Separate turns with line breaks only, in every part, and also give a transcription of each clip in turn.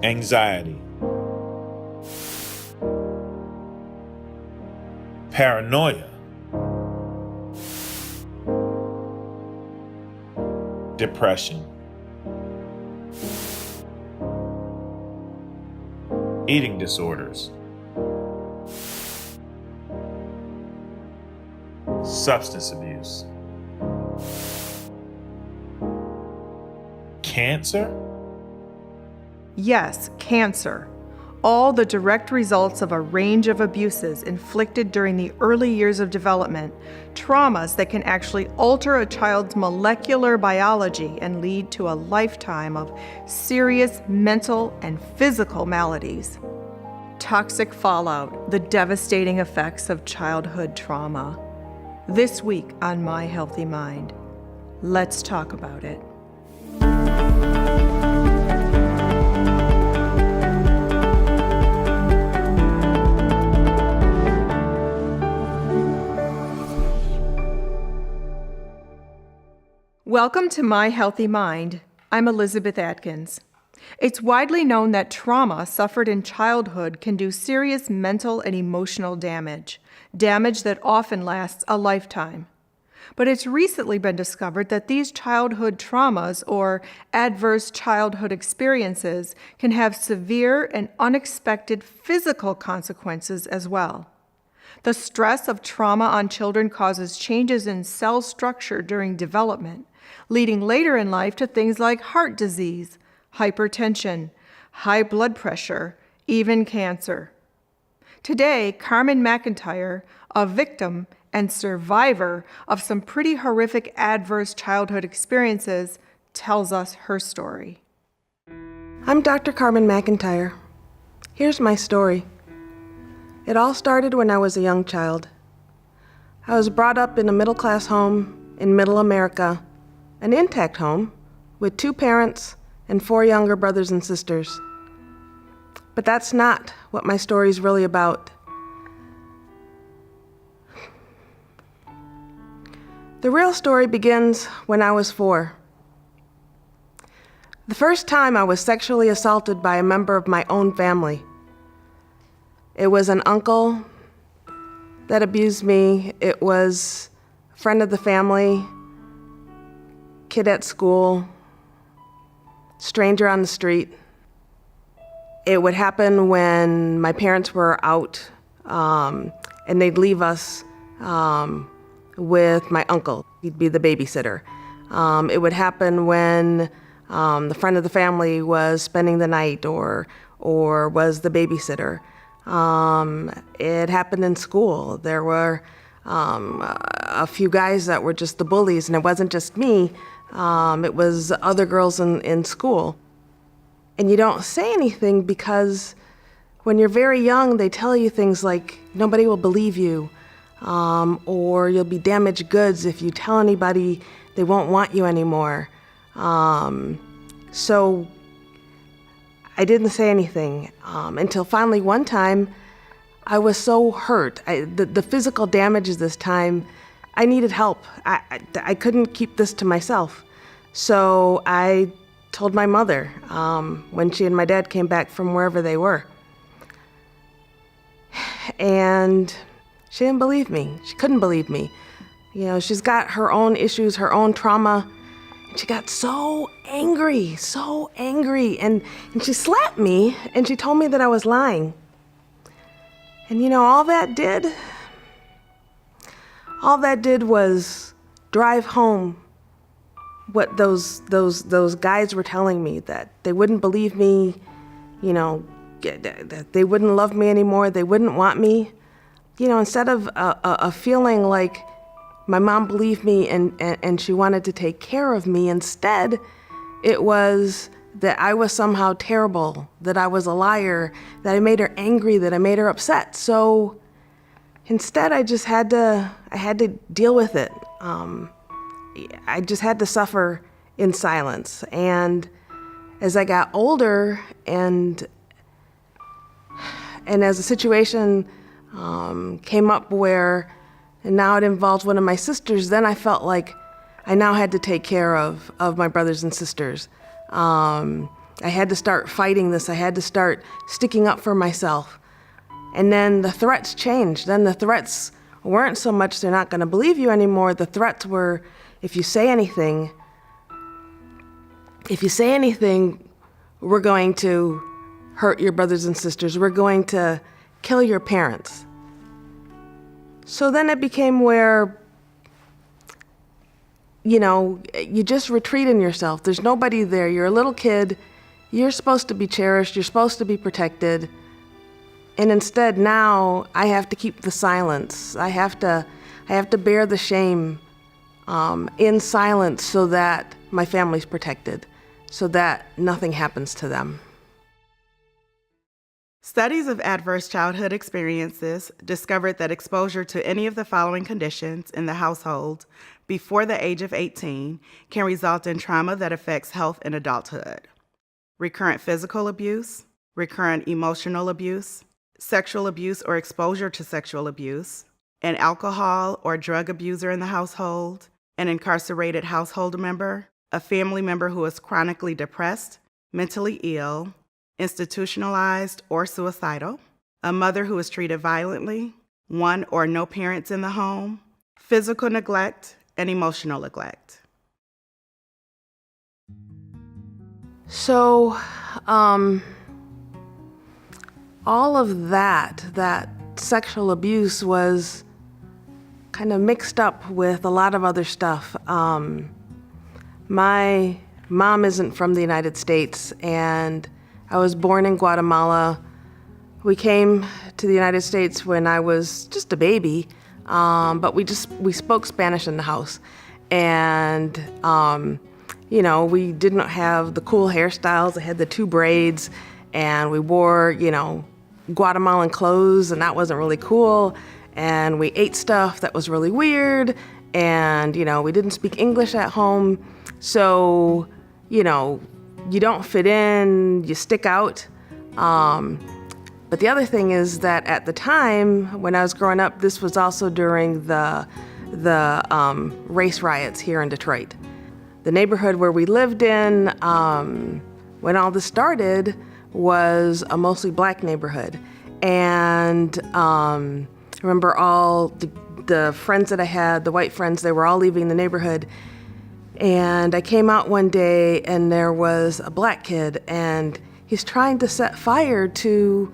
anxiety, paranoia, depression, eating disorders, substance abuse, cancer?
Yes, cancer. All the direct results of a range of abuses inflicted during the early years of development, traumas that can actually alter a child's molecular biology and lead to a lifetime of serious mental and physical maladies. Toxic fallout, the devastating effects of childhood trauma. This week on My Healthy Mind, let's talk about it. Welcome to My Healthy Mind. I'm Elizabeth Atkins. It's widely known that trauma suffered in childhood can do serious mental and emotional damage that often lasts a lifetime. But it's recently been discovered that these childhood traumas or adverse childhood experiences can have severe and unexpected physical consequences as well. The stress of trauma on children causes changes in cell structure during development, leading later in life to things like heart disease, hypertension, high blood pressure, even cancer. Today, Carmen McIntyre, a victim and survivor of some pretty horrific adverse childhood experiences, tells us her story.
I'm Dr. Carmen McIntyre. Here's my story. It all started when I was a young child. I was brought up in a middle-class home in Middle America, an intact home with 2 parents and 4 younger brothers and sisters. But that's not what my story is really about. The real story begins when I was 4. The first time I was sexually assaulted by a member of my own family. It was an uncle that abused me. It was a friend of the family, kid at school, stranger on the street. It would happen when my parents were out and they'd leave us with my uncle. He'd be the babysitter. It would happen when the friend of the family was spending the night or was the babysitter. It happened in school. There were a few guys that were just the bullies, and it wasn't just me. It was other girls in school. And you don't say anything because when you're very young, they tell you things like, nobody will believe you, or you'll be damaged goods. If you tell anybody, they won't want you anymore. So I didn't say anything until finally one time I was so hurt. The physical damages this time, I needed help. I couldn't keep this to myself. So I told my mother when she and my dad came back from wherever they were. And she didn't believe me. She couldn't believe me. You know, she's got her own issues, her own trauma. And she got so angry. And she slapped me and she told me that I was lying. And you know, all that did was drive home what those guys were telling me, that they wouldn't believe me, you know, that they wouldn't love me anymore, they wouldn't want me. You know, instead of a feeling like my mom believed me and she wanted to take care of me, instead it was that I was somehow terrible, that I was a liar, that I made her angry, that I made her upset. So instead I had to deal with it. I just had to suffer in silence. And as I got older and as the situation came up where, and now it involved one of my sisters, then I felt like I now had to take care of my brothers and sisters. I had to start fighting this. I had to start sticking up for myself. And then the threats changed. Then the threats weren't so much they're not going to believe you anymore. The threats were, if you say anything, we're going to hurt your brothers and sisters. We're going to kill your parents. So then it became where, you just retreat in yourself. There's nobody there. You're a little kid. You're supposed to be cherished. You're supposed to be protected. And instead now I have to keep the silence. I have to bear the shame in silence so that my family's protected, so that nothing happens to them.
Studies of adverse childhood experiences discovered that exposure to any of the following conditions in the household before the age of 18 can result in trauma that affects health in adulthood. Recurrent physical abuse, recurrent emotional abuse, sexual abuse or exposure to sexual abuse, an alcohol or drug abuser in the household, an incarcerated household member, a family member who is chronically depressed, mentally ill, institutionalized or suicidal, a mother who is treated violently, one or no parents in the home, physical neglect, and emotional neglect.
So, all of that sexual abuse was kind of mixed up with a lot of other stuff. My mom isn't from the United States, and I was born in Guatemala. We came to the United States when I was just a baby, but we spoke Spanish in the house. And, we didn't have the cool hairstyles. I had the 2 braids, and we wore, Guatemalan clothes, and that wasn't really cool. And we ate stuff that was really weird, and, we didn't speak English at home. So, you don't fit in, you stick out. But the other thing is that at the time when I was growing up, this was also during the race riots here in Detroit. The neighborhood where we lived in, when all this started, was a mostly black neighborhood. And I remember all the friends that I had, the white friends, they were all leaving the neighborhood. And I came out one day and there was a black kid, and he's trying to set fire to,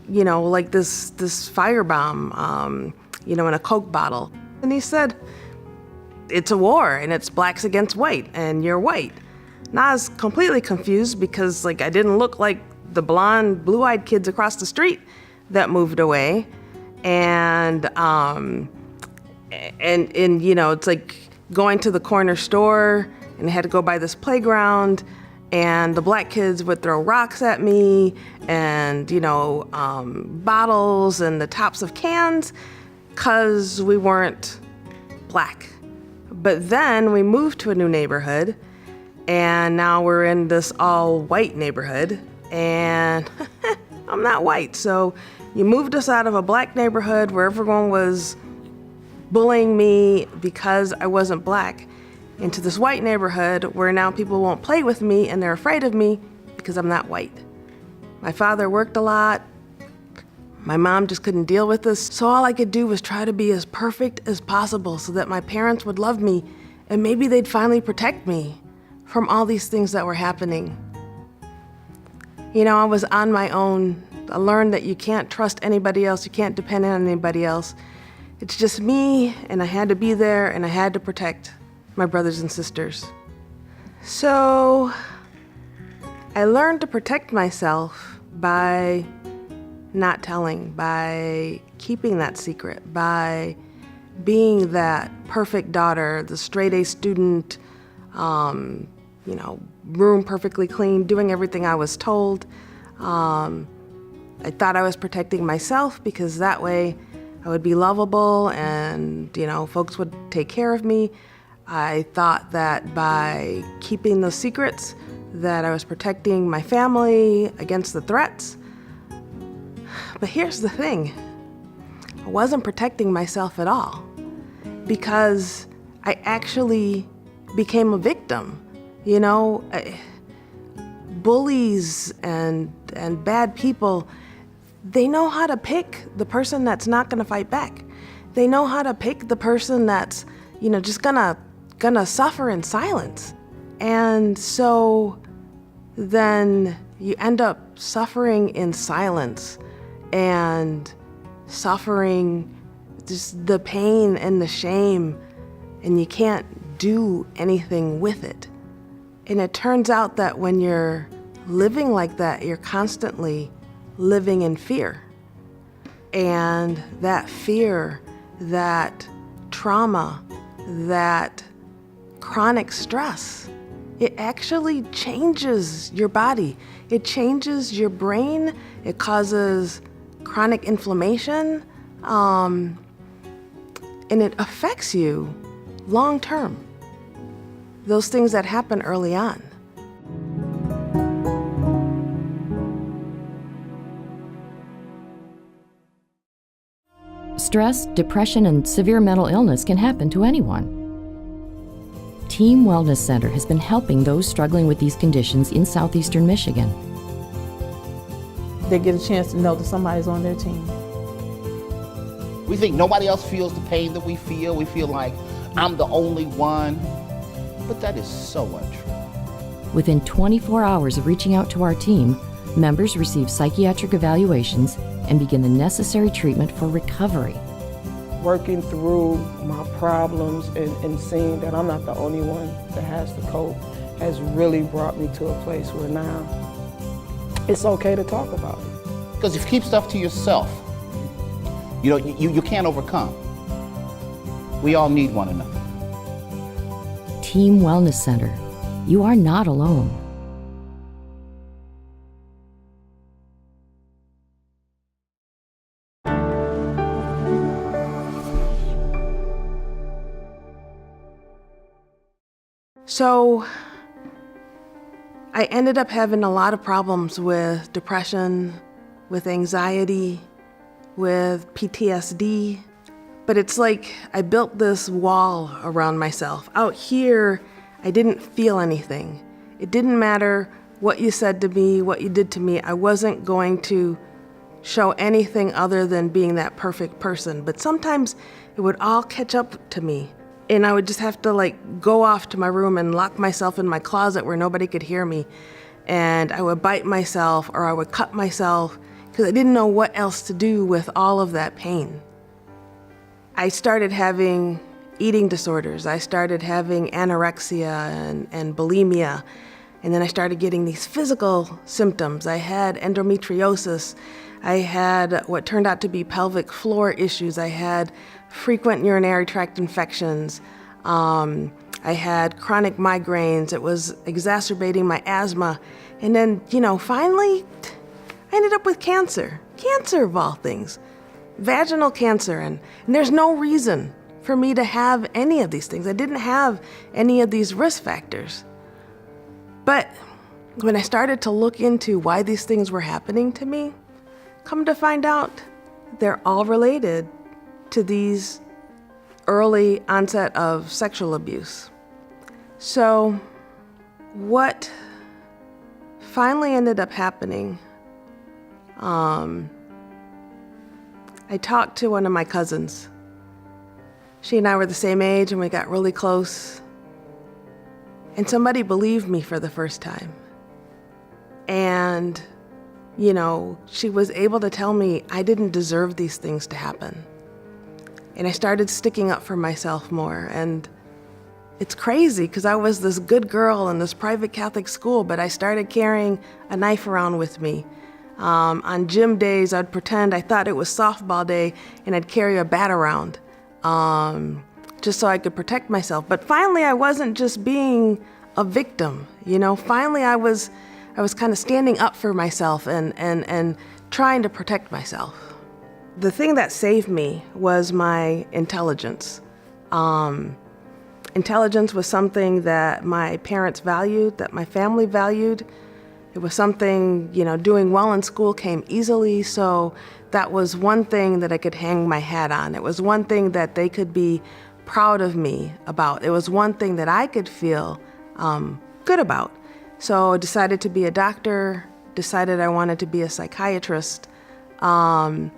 like this firebomb, in a Coke bottle. And he said, "It's a war, and it's blacks against white, and you're white." And I was completely confused because, I didn't look like the blonde, blue-eyed kids across the street that moved away. And it's like going to the corner store, and I had to go by this playground, and the black kids would throw rocks at me, and, bottles and the tops of cans, because we weren't black. But then we moved to a new neighborhood, and now we're in this all-white neighborhood, and I'm not white. So you moved us out of a black neighborhood where everyone was bullying me because I wasn't black into this white neighborhood where now people won't play with me and they're afraid of me because I'm not white. My father worked a lot. My mom just couldn't deal with this. So all I could do was try to be as perfect as possible so that my parents would love me and maybe they'd finally protect me from all these things that were happening. I was on my own. I learned that you can't trust anybody else. You can't depend on anybody else. It's just me, and I had to be there, and I had to protect my brothers and sisters. So I learned to protect myself by not telling, by keeping that secret, by being that perfect daughter, the straight A student, room perfectly clean, doing everything I was told. I thought I was protecting myself because that way I would be lovable and, folks would take care of me. I thought that by keeping those secrets that I was protecting my family against the threats. But here's the thing. I wasn't protecting myself at all because bullies and bad people, they know how to pick the person that's not gonna fight back. They know how to pick the person that's, just gonna suffer in silence. And so then you end up suffering in silence and suffering just the pain and the shame, and you can't do anything with it. And it turns out that when you're living like that, you're constantly living in fear. And that fear, that trauma, that chronic stress, it actually changes your body. It changes your brain. It causes chronic inflammation, and it affects you long term. Those things that happen early on.
Stress, depression, and severe mental illness can happen to anyone. Team Wellness Center has been helping those struggling with these conditions in southeastern Michigan.
They get a chance to know that somebody's on their team.
We think nobody else feels the pain that we feel. We feel like I'm the only one. But that is so untrue.
Within 24 hours of reaching out to our team, members receive psychiatric evaluations and begin the necessary treatment for recovery.
Working through my problems and seeing that I'm not the only one that has to cope has really brought me to a place where now it's okay to talk about it.
Because if you keep stuff to yourself, you can't overcome. We all need one another.
Team Wellness Center. You are not alone.
So I ended up having a lot of problems with depression, with anxiety, with PTSD. But it's like I built this wall around myself. Out here, I didn't feel anything. It didn't matter what you said to me, what you did to me. I wasn't going to show anything other than being that perfect person. But sometimes it would all catch up to me. And I would just have to go off to my room and lock myself in my closet where nobody could hear me. And I would bite myself or I would cut myself because I didn't know what else to do with all of that pain. I started having eating disorders. I started having anorexia and bulimia. And then I started getting these physical symptoms. I had endometriosis. I had what turned out to be pelvic floor issues. I had frequent urinary tract infections. I had chronic migraines. It was exacerbating my asthma. And then, finally, I ended up with cancer. Cancer of all things. Vaginal cancer, and there's no reason for me to have any of these things. I didn't have any of these risk factors. But when I started to look into why these things were happening to me, come to find out they're all related to these early onset of sexual abuse. So what finally ended up happening, I talked to one of my cousins. She and I were the same age and we got really close. And somebody believed me for the first time. And, she was able to tell me I didn't deserve these things to happen. And I started sticking up for myself more. And it's crazy because I was this good girl in this private Catholic school, but I started carrying a knife around with me. On gym days, I'd pretend I thought it was softball day and I'd carry a bat around just so I could protect myself. But finally, I wasn't just being a victim, Finally, I was kind of standing up for myself and trying to protect myself. The thing that saved me was my intelligence. Intelligence was something that my parents valued, that my family valued. It was something, doing well in school came easily, so that was one thing that I could hang my hat on. It was one thing that they could be proud of me about. It was one thing that I could feel good about. So I decided to be a doctor, decided I wanted to be a psychiatrist, and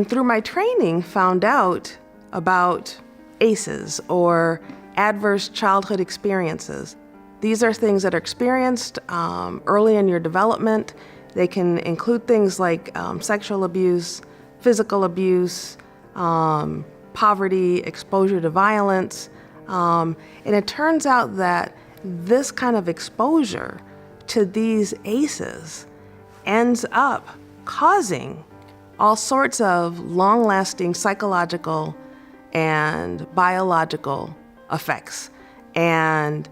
through my training found out about ACEs, or adverse childhood experiences. These are things that are experienced early in your development. They can include things like sexual abuse, physical abuse, poverty, exposure to violence. And it turns out that this kind of exposure to these ACEs ends up causing all sorts of long-lasting psychological and biological effects. And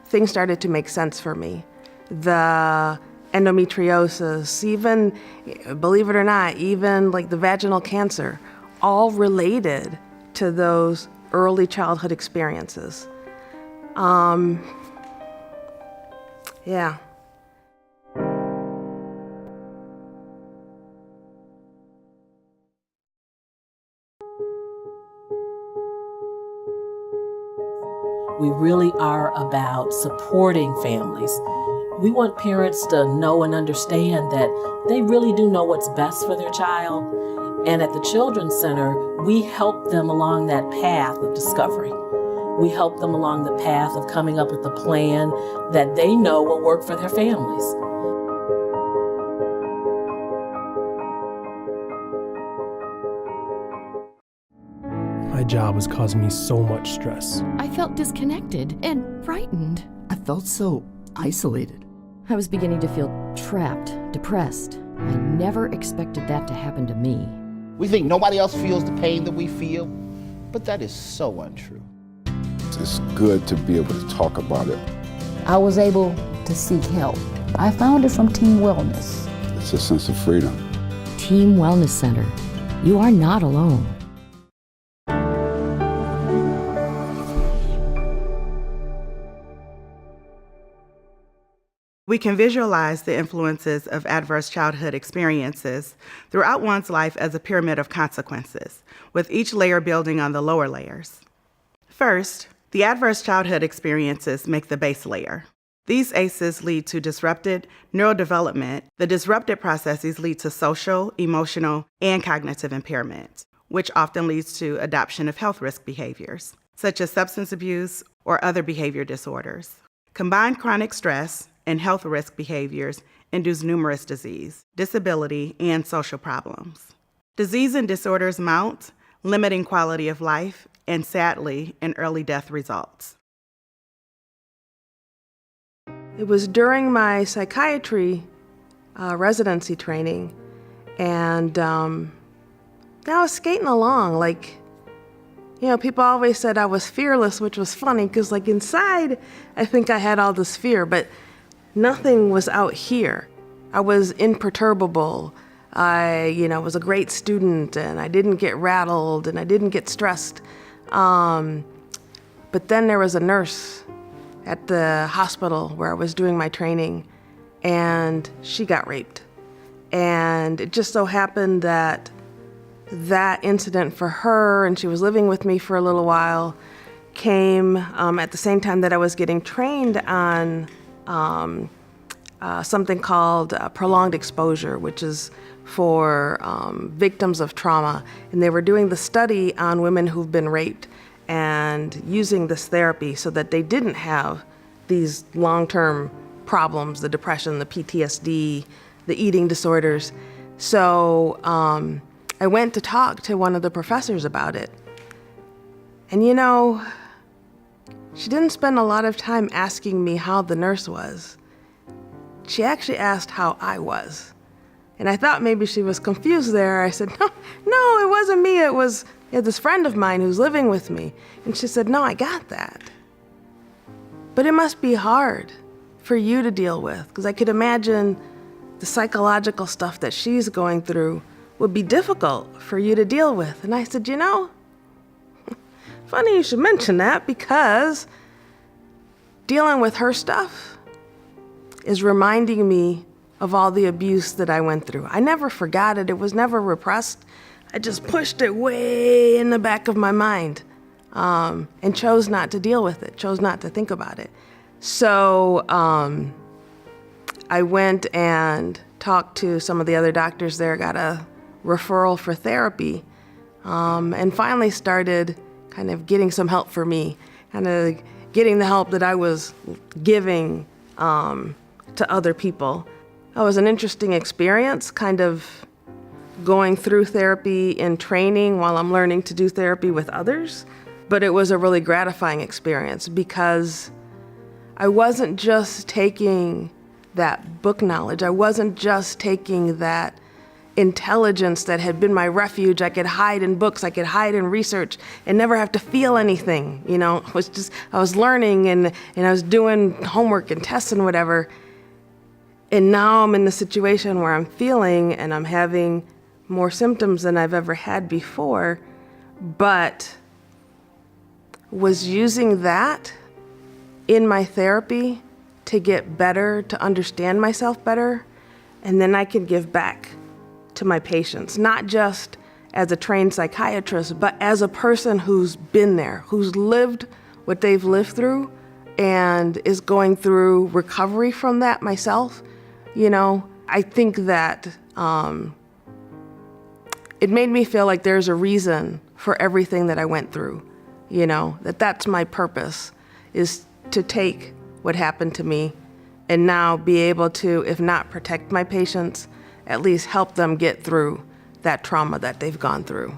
things started to make sense for me. The endometriosis, even, believe it or not, even like the vaginal cancer, all related to those early childhood experiences. Yeah.
We really are about supporting families. We want parents to know and understand that they really do know what's best for their child. And at the Children's Center, we help them along that path of discovery. We help them along the path of coming up with a plan that they know will work for their families.
My job was causing me so much stress.
I felt disconnected and frightened.
I felt so isolated.
I was beginning to feel trapped, depressed. I never expected that to happen to me.
We think nobody else feels the pain that we feel, but that is so untrue.
It's good to be able to talk about it.
I was able to seek help. I found it from Team Wellness.
It's a sense of freedom.
Team Wellness Center. You are not alone.
We can visualize the influences of adverse childhood experiences throughout one's life as a pyramid of consequences, with each layer building on the lower layers. First, the adverse childhood experiences make the base layer. These ACEs lead to disrupted neurodevelopment. The disrupted processes lead to social, emotional, and cognitive impairment, which often leads to adoption of health risk behaviors, such as substance abuse or other behavior disorders. Combined chronic stress and health risk behaviors induce numerous disease, disability, and social problems. Disease and disorders mount, limiting quality of life, and sadly, an early death results.
It was during my psychiatry residency training, and I was skating along, people always said I was fearless, which was funny, because inside, I think I had all this fear, but nothing was out here. I was imperturbable. I was a great student, and I didn't get rattled, and I didn't get stressed. But then there was a nurse at the hospital where I was doing my training, and she got raped. And it just so happened that that incident for her, and she was living with me for a little while, came at the same time that I was getting trained on something called prolonged exposure, which is for victims of trauma. And they were doing the study on women who've been raped and using this therapy so that they didn't have these long-term problems, the depression, the PTSD, the eating disorders. So I went to talk to one of the professors about it. And she didn't spend a lot of time asking me how the nurse was. She actually asked how I was. And I thought maybe she was confused there. I said, no, it wasn't me. It was this friend of mine who's living with me. And she said, no, I got that. But it must be hard for you to deal with, because I could imagine the psychological stuff that she's going through would be difficult for you to deal with. And I said, funny you should mention that, because dealing with her stuff is reminding me of all the abuse that I went through. I never forgot it. It was never repressed. I just pushed it way in the back of my mind and chose not to deal with it, chose not to think about it. So I went and talked to some of the other doctors there, got a referral for therapy, and finally started kind of getting some help for me, kind of getting the help that I was giving to other people. It was an interesting experience, kind of going through therapy in training while I'm learning to do therapy with others. But it was a really gratifying experience because I wasn't just taking that book knowledge. I wasn't just taking that intelligence that had been my refuge. I could hide in books, I could hide in research and never have to feel anything. You know, I was learning and I was doing homework and tests and whatever. And now I'm in the situation where I'm feeling and I'm having more symptoms than I've ever had before, but was using that in my therapy to get better, to understand myself better, and then I can give back to my patients, not just as a trained psychiatrist, but as a person who's been there, who's lived what they've lived through and is going through recovery from that myself. You know, I think that it made me feel like there's a reason for everything that I went through, you know, that's my purpose, is to take what happened to me and now be able to, if not protect my patients, at least help them get through that trauma that they've gone through.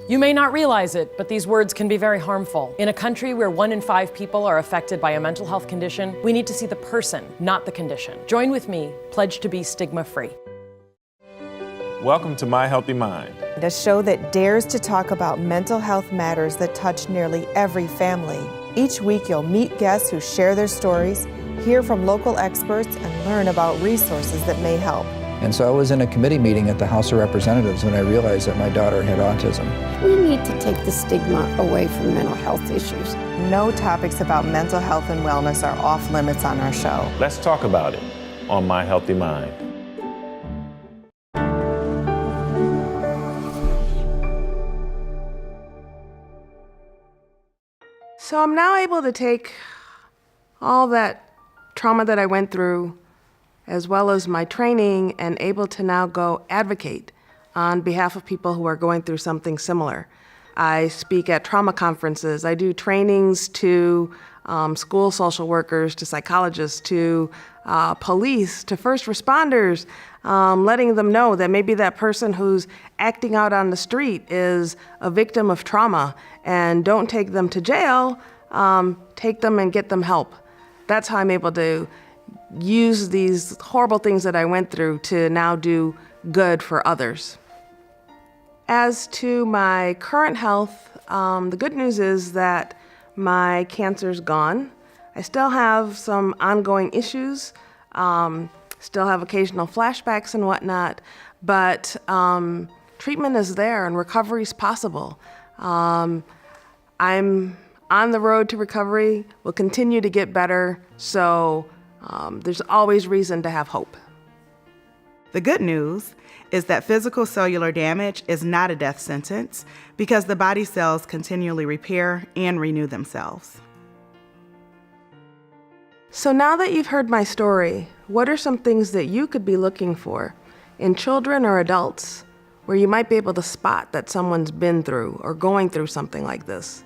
You may not realize it, but these words can be very harmful. In a country where 1 in 5 people are affected by a mental health condition, we need to see the person, not the condition. Join with me, pledge to be stigma-free.
Welcome to My Healthy Mind,
a show that dares to talk about mental health matters that touch nearly every family. Each week you'll meet guests who share their stories, hear from local experts, and learn about resources that may help.
And so I was in a committee meeting at the House of Representatives when I realized that my daughter had autism.
We need to take the stigma away from mental health issues.
No topics about mental health and wellness are off limits on our show.
Let's talk about it on My Healthy Mind.
So I'm now able to take all that trauma that I went through, as well as my training, and able to now go advocate on behalf of people who are going through something similar. I speak at trauma conferences. I do trainings to school social workers, to psychologists, to police, to first responders, letting them know that maybe that person who's acting out on the street is a victim of trauma, and don't take them to jail, take them and get them help. That's how I'm able to use these horrible things that I went through to now do good for others. As to my current health, the good news is that my cancer's gone. I still have some ongoing issues, still have occasional flashbacks and whatnot, but treatment is there and recovery is possible. I'm on the road to recovery, will continue to get better, so there's always reason to have hope.
The good news is that physical cellular damage is not a death sentence because the body cells continually repair and renew themselves.
So now that you've heard my story, what are some things that you could be looking for in children or adults where you might be able to spot that someone's been through or going through something like this?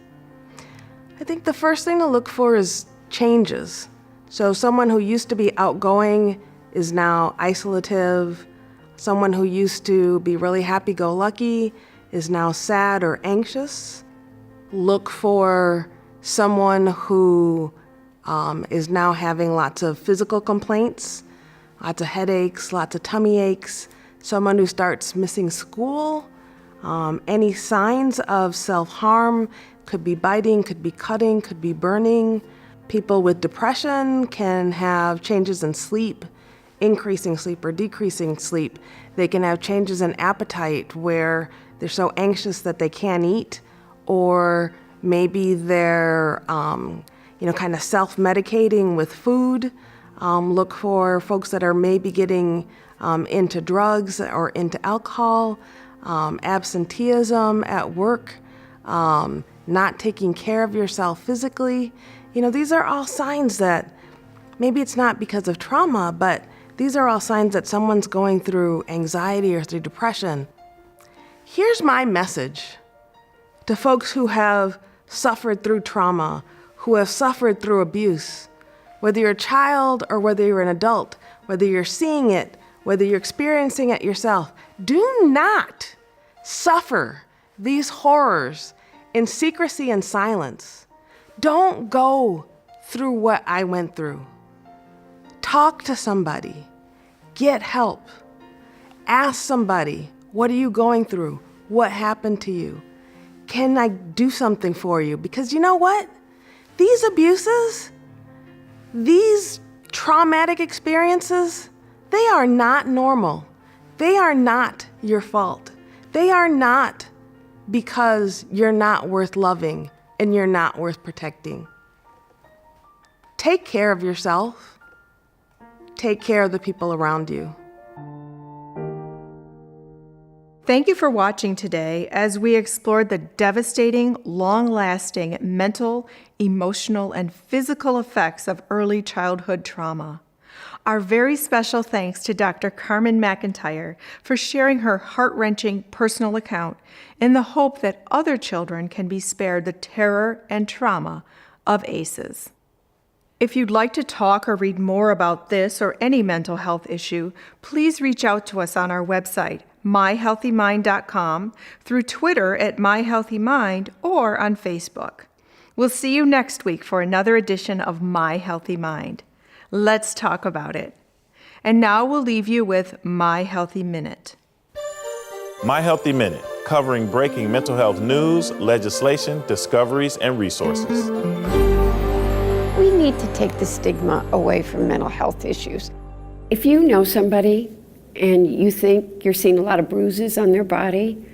I think the first thing to look for is changes. So someone who used to be outgoing is now isolative. Someone who used to be really happy-go-lucky is now sad or anxious. Look for someone who is now having lots of physical complaints, lots of headaches, lots of tummy aches. Someone who starts missing school. Any signs of self-harm, could be biting, could be cutting, could be burning. People with depression can have changes in sleep, increasing sleep or decreasing sleep. They can have changes in appetite where they're so anxious that they can't eat, or maybe they're kind of self-medicating with food. Look for folks that are maybe getting into drugs or into alcohol, absenteeism at work, not taking care of yourself physically. You know, these are all signs that maybe it's not because of trauma, but these are all signs that someone's going through anxiety or through depression. Here's my message to folks who have suffered through trauma, who have suffered through abuse. Whether you're a child or whether you're an adult, whether you're seeing it, whether you're experiencing it yourself, do not suffer these horrors in secrecy and silence. Don't go through what I went through. Talk to somebody. Get help. Ask somebody, what are you going through? What happened to you? Can I do something for you? Because you know what? These abuses, these traumatic experiences, they are not normal. They are not your fault. They are not because you're not worth loving and you're not worth protecting. Take care of yourself. Take care of the people around you.
Thank you for watching today as we explored the devastating, long-lasting mental, emotional, and physical effects of early childhood trauma. Our very special thanks to Dr. Carmen McIntyre for sharing her heart-wrenching personal account in the hope that other children can be spared the terror and trauma of ACEs. If you'd like to talk or read more about this or any mental health issue, please reach out to us on our website, myhealthymind.com, through Twitter at myhealthymind, or on Facebook. We'll see you next week for another edition of My Healthy Mind. Let's talk about it. And now we'll leave you with My Healthy Minute.
My Healthy Minute, covering breaking mental health news, legislation, discoveries, and resources.
We need to take the stigma away from mental health issues. If you know somebody and you think you're seeing a lot of bruises on their body,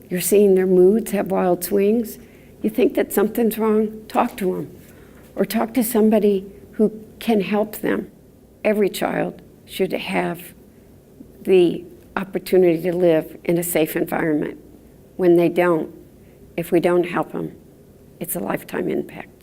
you're seeing their moods have wild swings, you think that something's wrong, talk to them. Or talk to somebody who can help them. Every child should have the opportunity to live in a safe environment. When they don't, if we don't help them, it's a lifetime impact.